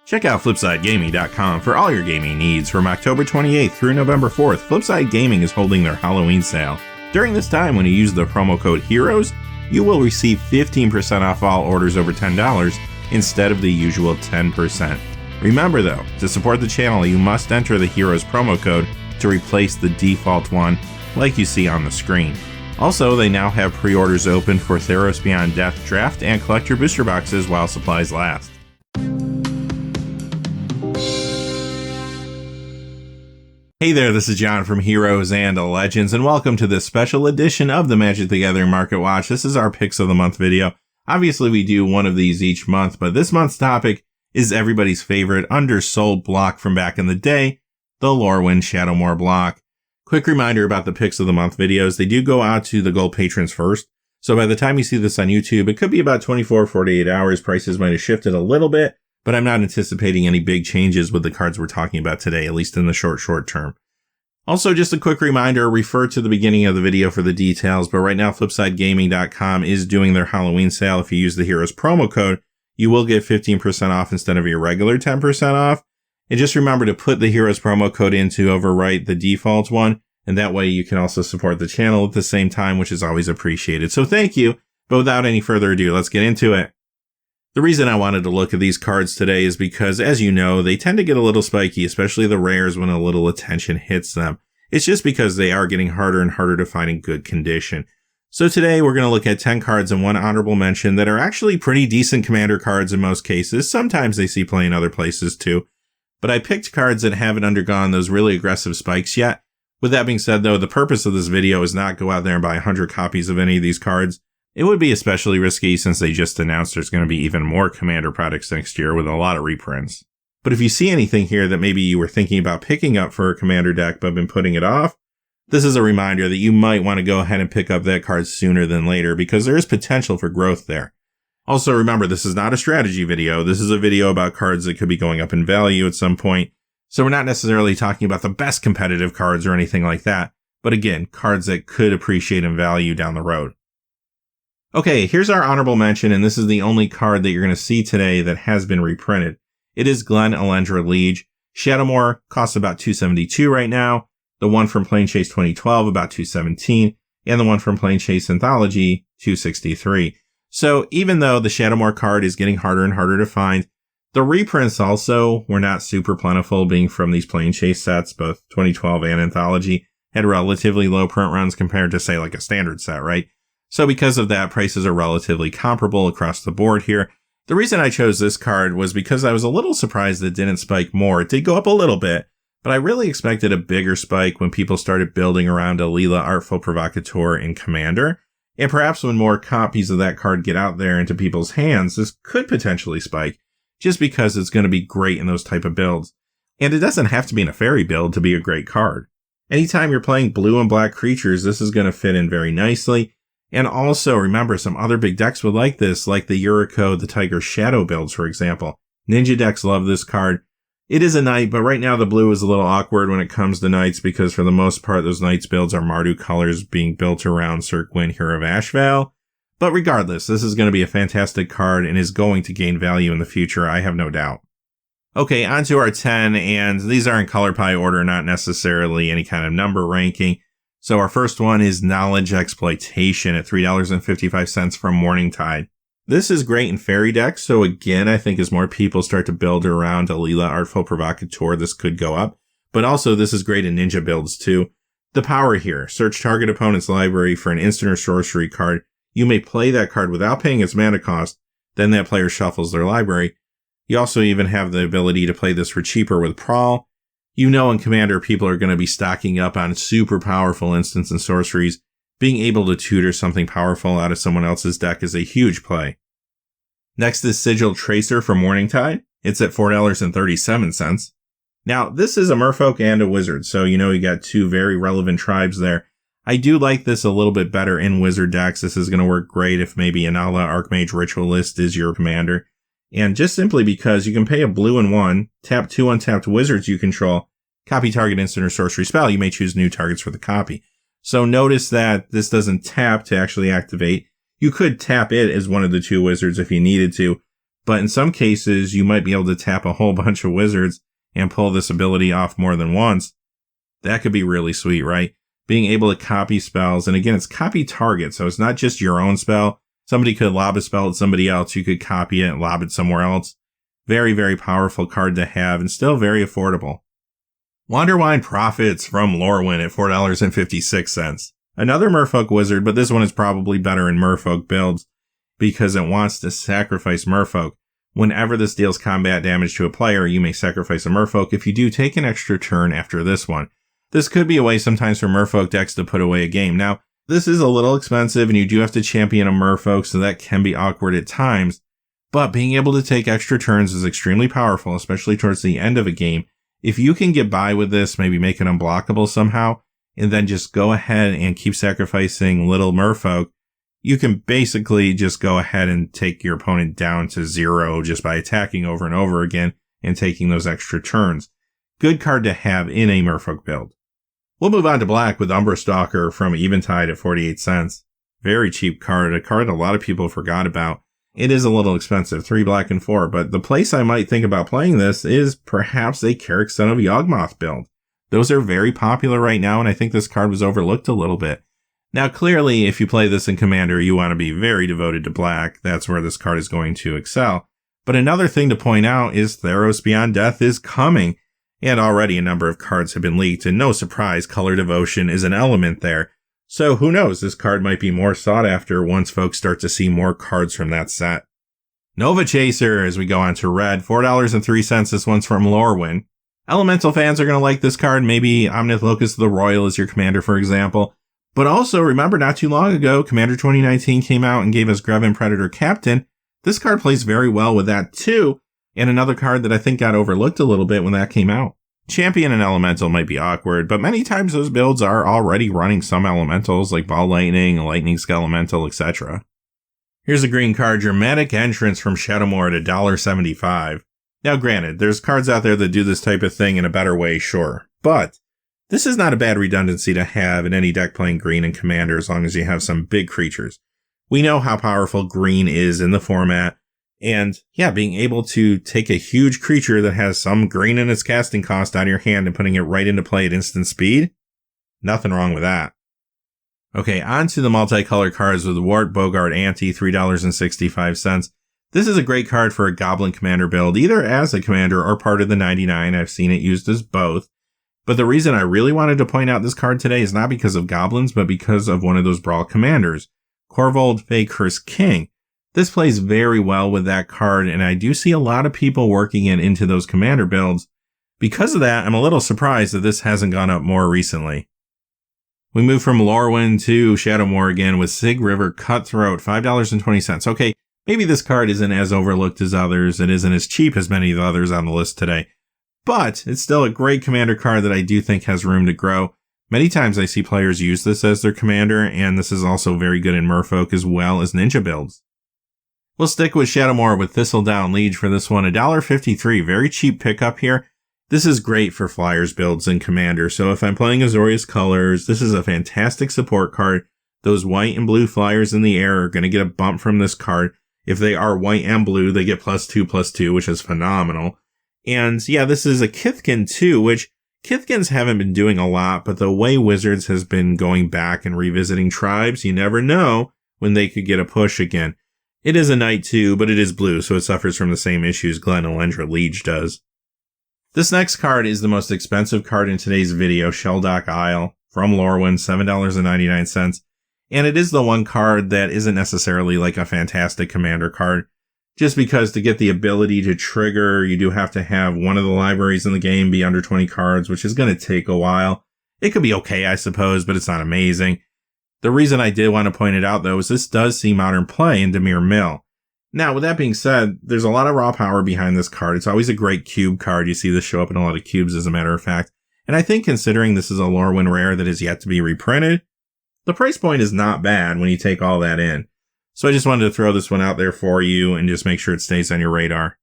Check out FlipsideGaming.com for all your gaming needs. From October 28th through November 4th, Flipside Gaming is holding their Halloween sale. During this time, when you use the promo code HEROES, you will receive 15% off all orders over $10 instead of the usual 10%. Remember though, to support the channel, you must enter the HEROES promo code to replace the default one like you see on the screen. Also, they now have pre-orders open for Theros Beyond Death Draft and Collector Booster Boxes while supplies last. Hey there, this is John from Heroes and Legends, and welcome to this special edition of the Magic the Gathering Market Watch. This is our Picks of the Month video. Obviously, we do one of these each month, but this month's topic is everybody's favorite undersold block from back in the day, the Lorwyn Shadowmoor block. Quick reminder about the Picks of the Month videos. They do go out to the gold patrons first, so by the time you see this on YouTube, it could be about 48 hours. Prices might have shifted a little bit, but I'm not anticipating any big changes with the cards we're talking about today, at least in the short term. Also, just a quick reminder, refer to the beginning of the video for the details, but right now FlipsideGaming.com is doing their Halloween sale. If you use the Heroes promo code, you will get 15% off instead of your regular 10% off. And just remember to put the Heroes promo code in to overwrite the default one, and that way you can also support the channel at the same time, which is always appreciated. So thank you, but without any further ado, let's get into it. The reason I wanted to look at these cards today is because, as you know, they tend to get a little spiky, especially the rares when a little attention hits them. It's just because they are getting harder and harder to find in good condition. So today we're going to look at 10 cards and one honorable mention that are actually pretty decent commander cards in most cases. Sometimes they see play in other places too. But I picked cards that haven't undergone those really aggressive spikes yet. With that being said though, the purpose of this video is not go out there and buy 100 copies of any of these cards. It would be especially risky since they just announced there's going to be even more Commander products next year with a lot of reprints. But if you see anything here that maybe you were thinking about picking up for a Commander deck but been putting it off, this is a reminder that you might want to go ahead and pick up that card sooner than later because there is potential for growth there. Also remember, this is not a strategy video. This is a video about cards that could be going up in value at some point. So we're not necessarily talking about the best competitive cards or anything like that. But again, cards that could appreciate in value down the road. Okay, here's our honorable mention, and this is the only card that you're going to see today that has been reprinted. It is Glen Elendra Liege. Shadowmoor costs about $272 right now. The one from Planechase 2012 about $217, and the one from Planechase Anthology $263. So even though the Shadowmoor card is getting harder and harder to find, the reprints also were not super plentiful, being from these Planechase sets, both 2012 and Anthology had relatively low print runs compared to say like a standard set, right? So because of that, prices are relatively comparable across the board here. The reason I chose this card was because I was a little surprised that it didn't spike more. It did go up a little bit, but I really expected a bigger spike when people started building around Alila Artful Provocateur in Commander. And perhaps when more copies of that card get out there into people's hands, this could potentially spike, just because it's going to be great in those type of builds. And it doesn't have to be in a fairy build to be a great card. Anytime you're playing blue and black creatures, this is going to fit in very nicely. And also, remember, some other big decks would like this, like the Yuriko, the Tiger Shadow builds, for example. Ninja decks love this card. It is a knight, but right now the blue is a little awkward when it comes to knights, because for the most part, those knights builds are Mardu colors being built around Sir Gwyn, Hero of Ashvale. But regardless, this is going to be a fantastic card and is going to gain value in the future, I have no doubt. Okay, on to our 10, and these are in color pie order, not necessarily any kind of number ranking. So our first one is Knowledge Exploitation at $3.55 from Morningtide. This is great in fairy decks, so again, I think as more people start to build around Alila Artful Provocateur, this could go up. But also, this is great in ninja builds too. The power here, search target opponent's library for an instant or sorcery card. You may play that card without paying its mana cost, then that player shuffles their library. You also even have the ability to play this for cheaper with Prawl. You know in Commander, people are going to be stocking up on super powerful instants and sorceries. Being able to tutor something powerful out of someone else's deck is a huge play. Next is Sigil Tracer from Morningtide. It's at $4.37. Now, this is a merfolk and a wizard, so you know you got two very relevant tribes there. I do like this a little bit better in wizard decks. This is going to work great if maybe Inala Archmage Ritualist is your commander. And just simply because you can pay a blue and 1, tap 2 untapped wizards you control, copy target instant or sorcery spell. You may choose new targets for the copy. So notice that this doesn't tap to actually activate. You could tap it as one of the two wizards if you needed to, but in some cases, you might be able to tap a whole bunch of wizards and pull this ability off more than once. That could be really sweet, right? Being able to copy spells, and again, it's copy target, so it's not just your own spell. Somebody could lob a spell at somebody else, you could copy it and lob it somewhere else. Very, very powerful card to have, and still very affordable. Wanderwine Prophets from Lorwyn at $4.56. Another Merfolk wizard, but this one is probably better in Merfolk builds because it wants to sacrifice Merfolk. Whenever this deals combat damage to a player, you may sacrifice a Merfolk. If you do, take an extra turn after this one. This could be a way sometimes for Merfolk decks to put away a game. Now, this is a little expensive and you do have to champion a Merfolk, so that can be awkward at times. But being able to take extra turns is extremely powerful, especially towards the end of a game. If you can get by with this, maybe make it unblockable somehow, and then just go ahead and keep sacrificing little Merfolk, you can basically just go ahead and take your opponent down to 0 just by attacking over and over again and taking those extra turns. Good card to have in a Merfolk build. We'll move on to black with Umbra Stalker from Eventide at 48 cents. Very cheap card, a card a lot of people forgot about. It is a little expensive, 3 black and 4, but the place I might think about playing this is perhaps a Carrick Son of Yawgmoth build. Those are very popular right now, and I think this card was overlooked a little bit. Now, clearly, if you play this in Commander, you want to be very devoted to black. That's where this card is going to excel. But another thing to point out is Theros Beyond Death is coming, and already a number of cards have been leaked, and no surprise, Color Devotion is an element there. So who knows, this card might be more sought after once folks start to see more cards from that set. Nova Chaser, as we go on to red, $4.03, this one's from Lorwyn. Elemental fans are going to like this card, maybe Omnith Locust the Royal is your commander, for example. But also, remember, not too long ago, Commander 2019 came out and gave us Greven Predator Captain. This card plays very well with that too, and another card that I think got overlooked a little bit when that came out. Champion and Elemental might be awkward, but many times those builds are already running some Elementals like Ball Lightning, Lightning Skelemental, etc. Here's a green card, Dramatic Entrance from Shadowmoor at $1.75. Now granted, there's cards out there that do this type of thing in a better way, sure, but this is not a bad redundancy to have in any deck playing green and Commander as long as you have some big creatures. We know how powerful green is in the format, and yeah, being able to take a huge creature that has some green in its casting cost out of your hand and putting it right into play at instant speed, nothing wrong with that. Okay, on to the multicolor cards with Wart Bogart Ante, $3.65. This is a great card for a Goblin Commander build, either as a Commander or part of the 99. I've seen it used as both. But the reason I really wanted to point out this card today is not because of Goblins, but because of one of those Brawl Commanders, Korvold Fakehurst King. This plays very well with that card, and I do see a lot of people working it into those Commander builds. Because of that, I'm a little surprised that this hasn't gone up more recently. We move from Lorwyn to Shadowmoor again with Sye River Cutthroat, $5.20. Okay, maybe this card isn't as overlooked as others, it isn't as cheap as many of the others on the list today, but it's still a great Commander card that I do think has room to grow. Many times I see players use this as their Commander, and this is also very good in Merfolk as well as Ninja builds. We'll stick with Shadowmoor with Thistedown Liege for this one, $1.53, very cheap pickup here. This is great for Flyers builds and Commander, so if I'm playing Azorius Colors, this is a fantastic support card. Those white and blue Flyers in the air are going to get a bump from this card. If they are white and blue, they get +2/+2, which is phenomenal. And yeah, this is a Kithkin too, which Kithkins haven't been doing a lot, but the way Wizards has been going back and revisiting tribes, you never know when they could get a push again. It is a knight too, but it is blue, so it suffers from the same issues Glen Elendra Liege does. This next card is the most expensive card in today's video, Shelldock Isle from Lorwyn, $7.99. And it is the one card that isn't necessarily like a fantastic Commander card. Just because to get the ability to trigger, you do have to have one of the libraries in the game be under 20 cards, which is going to take a while. It could be okay, I suppose, but it's not amazing. The reason I did want to point it out, though, is this does see modern play in Dimir Mill. Now, with that being said, there's a lot of raw power behind this card. It's always a great cube card. You see this show up in a lot of cubes, as a matter of fact. And I think considering this is a Lorwyn rare that is yet to be reprinted, the price point is not bad when you take all that in. So I just wanted to throw this one out there for you and just make sure it stays on your radar.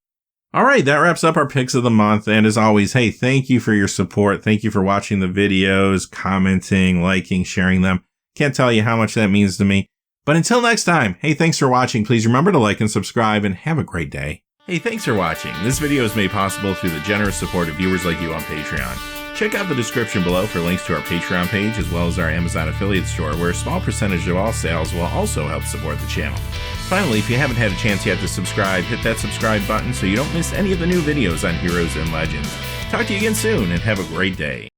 All right, that wraps up our picks of the month. And as always, hey, thank you for your support. Thank you for watching the videos, commenting, liking, sharing them. Can't tell you how much that means to me. But until next time, hey, thanks for watching. Please remember to like and subscribe and have a great day. Hey, thanks for watching. This video is made possible through the generous support of viewers like you on Patreon. Check out the description below for links to our Patreon page as well as our Amazon affiliate store, where a small percentage of all sales will also help support the channel. Finally, if you haven't had a chance yet to subscribe, hit that subscribe button so you don't miss any of the new videos on Heroes and Legends. Talk to you again soon, and have a great day.